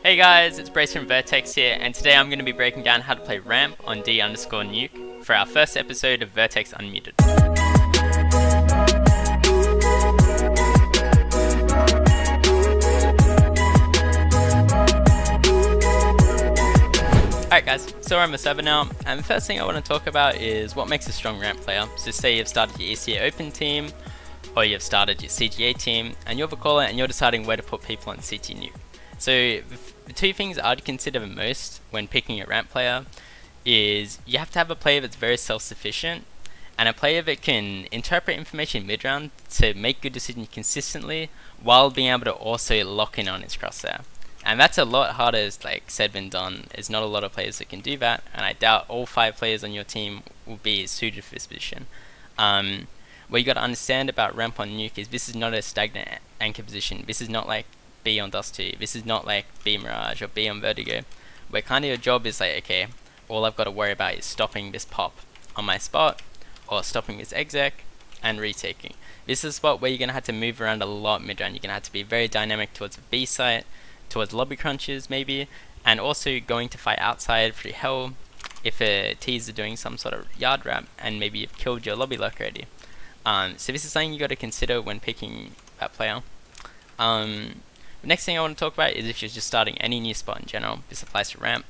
Hey guys, it's Brace from Vertex here, and today I'm going to be breaking down how to play ramp on D_nuke for our first episode of Vertex Unmuted. Alright guys, so we're on the server now, and the first thing I want to talk about is what makes a strong ramp player. So say you've started your ECA Open team, or you've started your CGA team, and you're the caller and you're deciding where to put people on CT Nuke. So the two things I'd consider the most when picking a ramp player is you have to have a player that's very self-sufficient and a player that can interpret information mid-round to make good decisions consistently while being able to also lock in on his crosshair. And that's a lot harder said than done. There's not a lot of players that can do that, and I doubt all 5 players on your team will be suited for this position. What you got to understand about ramp on nuke is this is not a stagnant anchor position. This is not like B on Dust 2. This is not like B Mirage or B on Vertigo, where kind of your job is like, okay, all I've got to worry about is stopping this pop on my spot, or stopping this exec, and retaking. This is a spot where you're going to have to move around a lot mid-round. You're going to have to be very dynamic towards the B site, towards lobby crunches maybe, and also going to fight outside through hell if a teaser doing some sort of yard ramp and maybe you've killed your lobby lurk already. So this is something you got to consider when picking that player. The next thing I want to talk about is if you're just starting any new spot in general. This applies to ramp.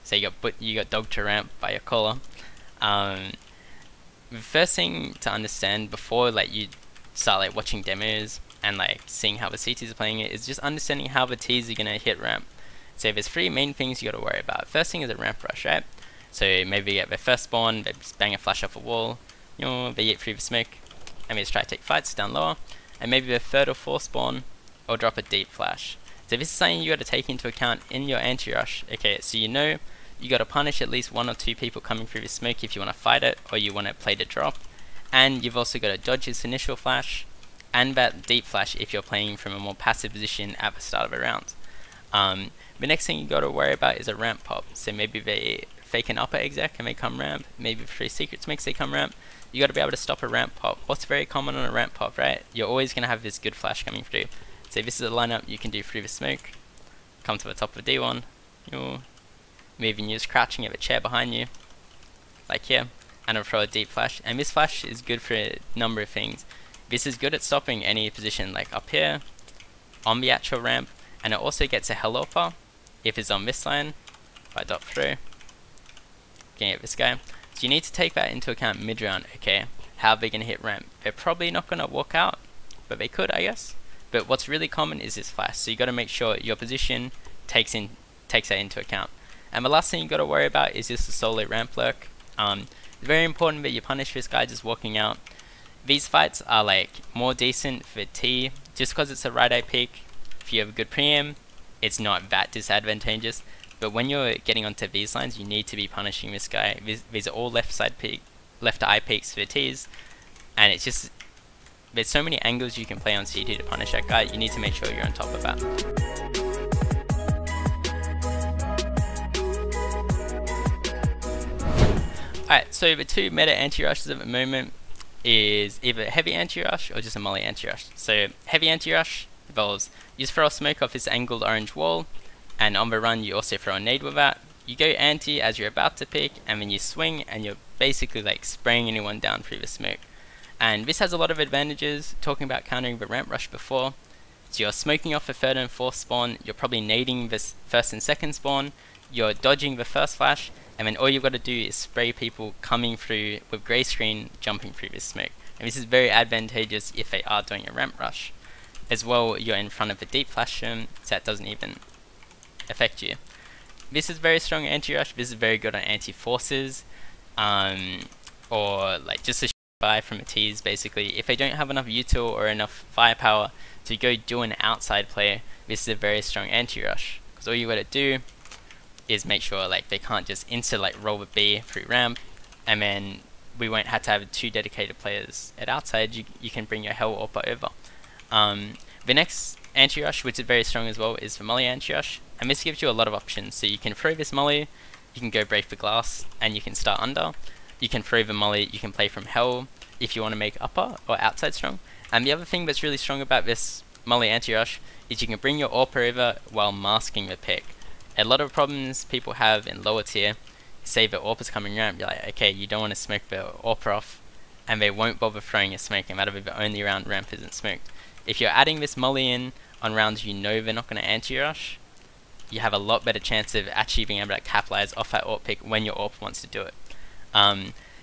So you got dog to ramp by your caller. The first thing to understand before you start watching demos and seeing how the CTs are playing it is just understanding how the Ts are gonna hit ramp. So there's 3 main things you got to worry about. First thing is a ramp rush, right? So maybe you get their first spawn, they just bang a flash off a wall, they get through the smoke, and they just try to take fights down lower, and maybe their 3rd or 4th spawn or drop a deep flash. So this is something you got to take into account in your anti-rush. Okay, so you got to punish at least 1 or 2 people coming through the smoke if you want to fight it or you want to play the drop, and you've also got to dodge his initial flash and that deep flash if you're playing from a more passive position at the start of a round. The next thing you got to worry about is a ramp pop. So maybe they fake an upper exec and they come ramp, maybe 3 secrets makes they come ramp. You got to be able to stop a ramp pop. What's very common on a ramp pop, right? You're always going to have this good flash coming through. So this is a lineup you can do through the smoke, come to the top of D1, maybe use crouching at the chair behind you, like here, and I'll throw a deep flash. And this flash is good for a number of things. This is good at stopping any position like up here, on the actual ramp, and it also gets a helloper if it's on this line. If I dot through, getting at this guy. So you need to take that into account mid-round, okay? How they're going to hit ramp. They're probably not going to walk out, but they could, I guess. But what's really common is this flash, so you got to make sure your position takes that into account. And the last thing you got to worry about is just the solo ramp lurk. It's very important that you punish this guy just walking out. These fights are more decent for T, just because it's a right eye peek. If you have a good preem, it's not that disadvantageous. But when you're getting onto these lines, you need to be punishing this guy. These are all left eye peeks for Ts, and it's just, there's so many angles you can play on CT to punish that guy. You need to make sure you're on top of that. Alright, so the 2 meta anti-rushes at the moment is either heavy anti-rush or just a molly anti-rush. So heavy anti-rush involves you just throw a smoke off this angled orange wall, and on the run you also throw a nade with that. You go anti as you're about to pick, and then you swing and you're basically spraying anyone down through the smoke. And this has a lot of advantages, talking about countering the ramp rush before. So you're smoking off the 3rd and 4th spawn, you're probably nading this 1st and 2nd spawn, you're dodging the 1st flash, and then all you've got to do is spray people coming through with grey screen jumping through this smoke. And this is very advantageous if they are doing a ramp rush. As well, you're in front of a deep flash room, so that doesn't even affect you. This is very strong anti-rush. This is very good on anti-forces, or just a buy from a tease basically. If they don't have enough util or enough firepower to go do an outside play, this is a very strong anti-rush, because all you got to do is make sure they can't just roll with B through ramp, and then we won't have to have 2 dedicated players at outside. You can bring your hell AWPer over. The next anti-rush, which is very strong as well, is the molly anti-rush, and this gives you a lot of options. So you can throw this molly, you can go break the glass, and you can start under. You can throw the molly, you can play from hell if you want to make upper or outside strong. And the other thing that's really strong about this molly anti-rush is you can bring your AWP over while masking the pick. A lot of problems people have in lower tier, say the AWP is coming ramp, you're like, okay, you don't want to smoke the AWP off, and they won't bother throwing a smoke no matter if the only round ramp isn't smoked. If you're adding this molly in on rounds you know they're not going to anti-rush, you have a lot better chance of actually being able to capitalize off that AWP pick when your AWP wants to do it.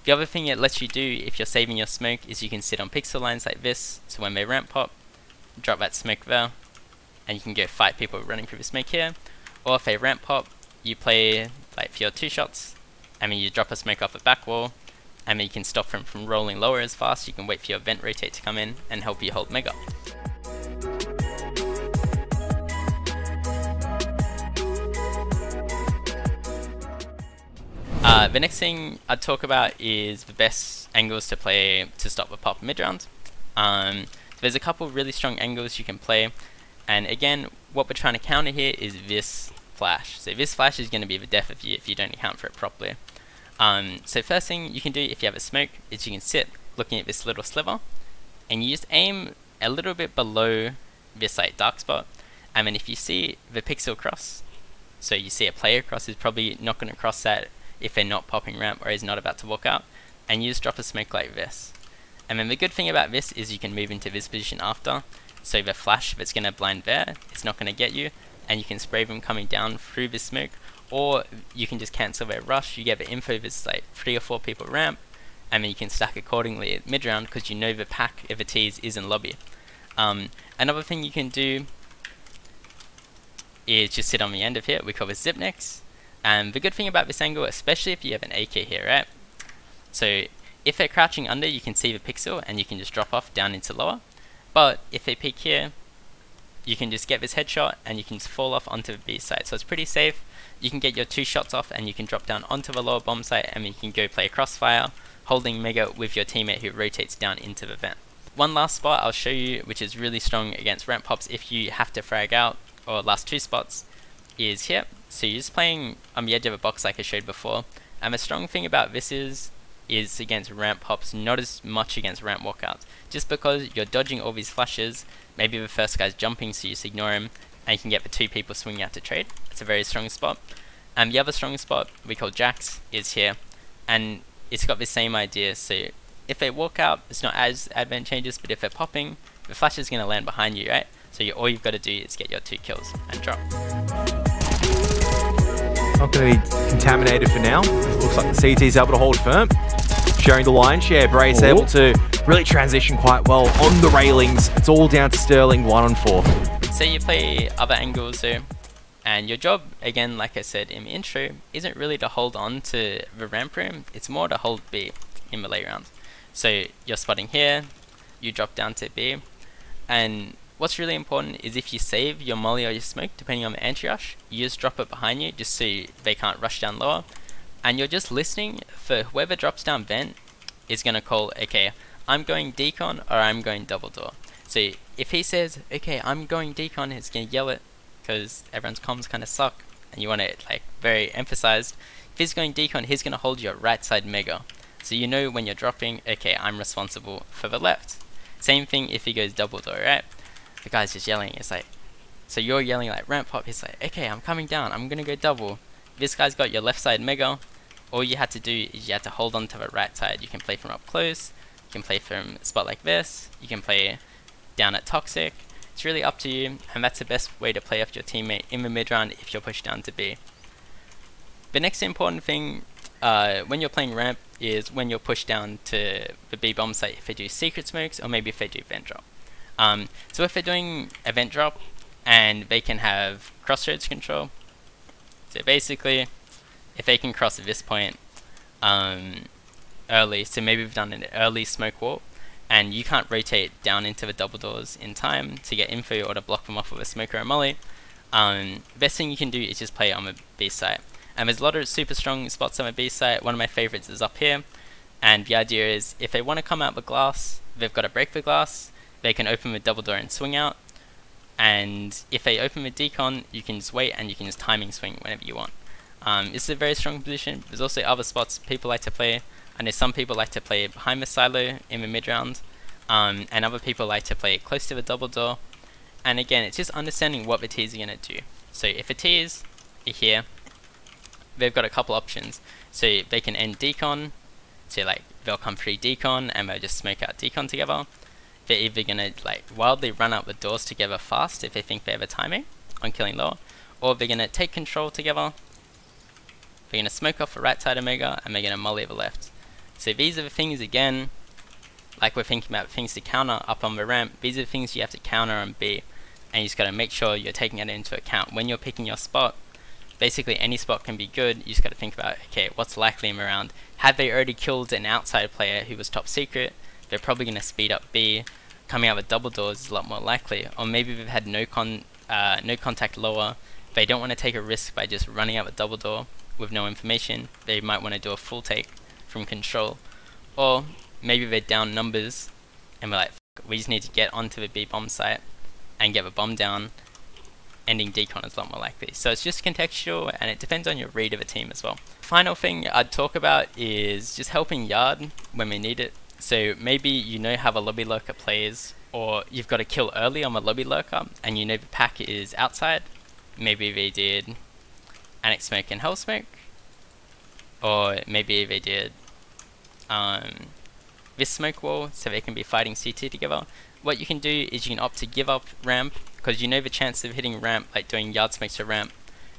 The other thing it lets you do if you're saving your smoke is you can sit on pixel lines like this, so when they ramp pop, drop that smoke there, and you can go fight people running through the smoke here. Or if they ramp pop, you play like for your 2 shots, and then you drop a smoke off the back wall, and then you can stop them from rolling lower as fast. You can wait for your vent rotate to come in and help you hold mega. The next thing I'd talk about is the best angles to play to stop the pop mid round. There's a couple really strong angles you can play, and again, what we're trying to counter here is this flash. So this flash is going to be the death of you if you don't account for it properly. So first thing you can do if you have a smoke is you can sit looking at this little sliver, and you just aim a little bit below this like dark spot, and then if you see the pixel cross, so you see a player cross, is probably not going to cross that if they're not popping ramp or is not about to walk out, and you just drop a smoke like this. And then the good thing about this is you can move into this position after, so the flash that's going to blind there, it's not going to get you, and you can spray them coming down through this smoke, or you can just cancel their rush. You get the info there's like 3 or 4 people ramp, and then you can stack accordingly at mid round because you know the pack if a tease is in lobby. Another thing you can do is just sit on the end of here, we call this Zipnex. And the good thing about this angle, especially if you have an AK here, right? So if they're crouching under, you can see the pixel and you can just drop off down into lower. But if they peek here, you can just get this headshot and you can just fall off onto the B side. So it's pretty safe. You can get your 2 shots off and you can drop down onto the lower bomb site, and you can go play crossfire, holding mega with your teammate who rotates down into the vent. One last spot I'll show you, which is really strong against ramp pops if you have to frag out, or last 2 spots, is here. So you're just playing on the edge of a box like I showed before, and the strong thing about this is against ramp pops, not as much against ramp walkouts. Just because you're dodging all these flashes, maybe the first guy's jumping so you just ignore him, and you can get the 2 people swinging out to trade. It's a very strong spot. And the other strong spot we call jacks is here, and it's got the same idea. So if they walk out, it's not as advantageous, but if they're popping, the flash is going to land behind you, right? So all you've got to do is get your 2 kills and drop. Not going to be contaminated for now. Looks like the CT is able to hold firm. Sharing the line share, Brace able to really transition quite well on the railings. It's all down to Sterling, 1 on 4. So you play other angles there, and your job, again, like I said in the intro, isn't really to hold on to the ramp room, it's more to hold B in the late rounds. So you're spotting here, you drop down to B, and what's really important is if you save your molly or your smoke, depending on the anti-rush, you just drop it behind you just so they can't rush down lower. And you're just listening for whoever drops down vent is going to call, okay, I'm going decon or I'm going double door. So if he says, okay, I'm going decon, he's going to yell it because everyone's comms kind of suck and you want it like very emphasized. If he's going decon, he's going to hold your right side mega. So you know when you're dropping, okay, I'm responsible for the left. Same thing if he goes double door, right? The guy's just yelling, it's like, so you're yelling like ramp pop, he's like, okay, I'm coming down, I'm gonna go double. This guy's got your left side mega. All you had to do is you had to hold on to the right side. You can play from up close, you can play from a spot like this, you can play down at toxic. It's really up to you, and that's the best way to play off your teammate in the mid round if you're pushed down to B. The next important thing when you're playing ramp is when you're pushed down to the B bomb site, if they do secret smokes or maybe if they do vent drop. So if they're doing a vent drop and they can have crossroads control, so basically if they can cross at this point early, so maybe we've done an early smoke wall and you can't rotate down into the double doors in time to get info or to block them off with a smoke or a molly, best thing you can do is just play on the B site. And there's a lot of super strong spots on the B site. One of my favorites is up here, and the idea is if they want to come out the glass, they've got to break the glass, they can open the double door and swing out, and if they open the decon, you can just wait and you can just timing swing whenever you want. This is a very strong position. There's also other spots people like to play. I know some people like to play behind the silo in the mid round, and other people like to play close to the double door. And again, it's just understanding what the T's are going to do. So if a T is here, they've got a couple options. So they can end decon, so like they'll come through decon and they'll just smoke out decon together. They're either going to like wildly run out the doors together fast if they think they have a timing on killing lower, or they're going to take control together. They're going to smoke off the right side of Mega and they're going to molly the left. So these are the things, again, like we're thinking about things to counter up on the ramp, these are the things you have to counter on B, and you just got to make sure you're taking it into account when you're picking your spot. Basically any spot can be good, you just got to think about, okay, what's likely in the round? Had they already killed an outside player who was top secret, they're probably going to speed up B. Coming out with double doors is a lot more likely. Or maybe they've had no contact lower, they don't want to take a risk by just running out with double door with no information, they might want to do a full take from control. Or maybe they're down numbers and we're like, we just need to get onto the B bomb site and get the bomb down. Ending decon is a lot more likely. So it's just contextual and it depends on your read of a team as well. Final thing I'd talk about is just helping yard when we need it. So maybe you know how the lobby lurker plays, or you've got to kill early on the lobby lurker and you know the pack is outside. Maybe they did Annex Smoke and Hell Smoke, or maybe they did this smoke wall so they can be fighting CT together. What you can do is you can opt to give up ramp, because you know the chance of hitting ramp, like doing yard smokes to ramp,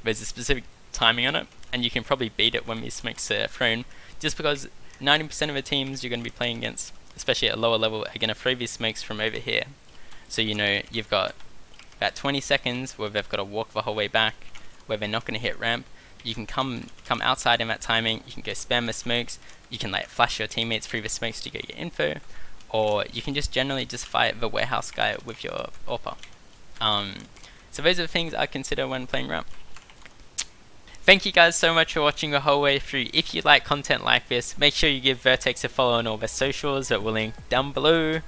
there's a specific timing on it, and you can probably beat it when these smokes are thrown, just because 90% of the teams you're going to be playing against, especially at a lower level, are going to throw these smokes from over here. So you know you've got about 20 seconds where they've got to walk the whole way back, where they're not going to hit ramp. You can come outside in that timing, you can go spam the smokes, you can like flash your teammates through the smokes to get your info, or you can just generally just fight the warehouse guy with your AWPer. So those are the things I consider when playing ramp. Thank you guys so much for watching the whole way through. If you like content like this, make sure you give Vertex a follow on all their socials that will link down below.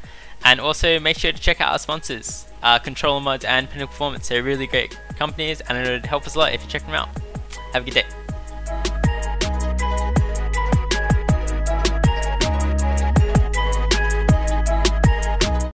And also make sure to check out our sponsors, Controller Mods and Pinnacle Performance. They're really great companies and it would help us a lot if you check them out. Have a good day.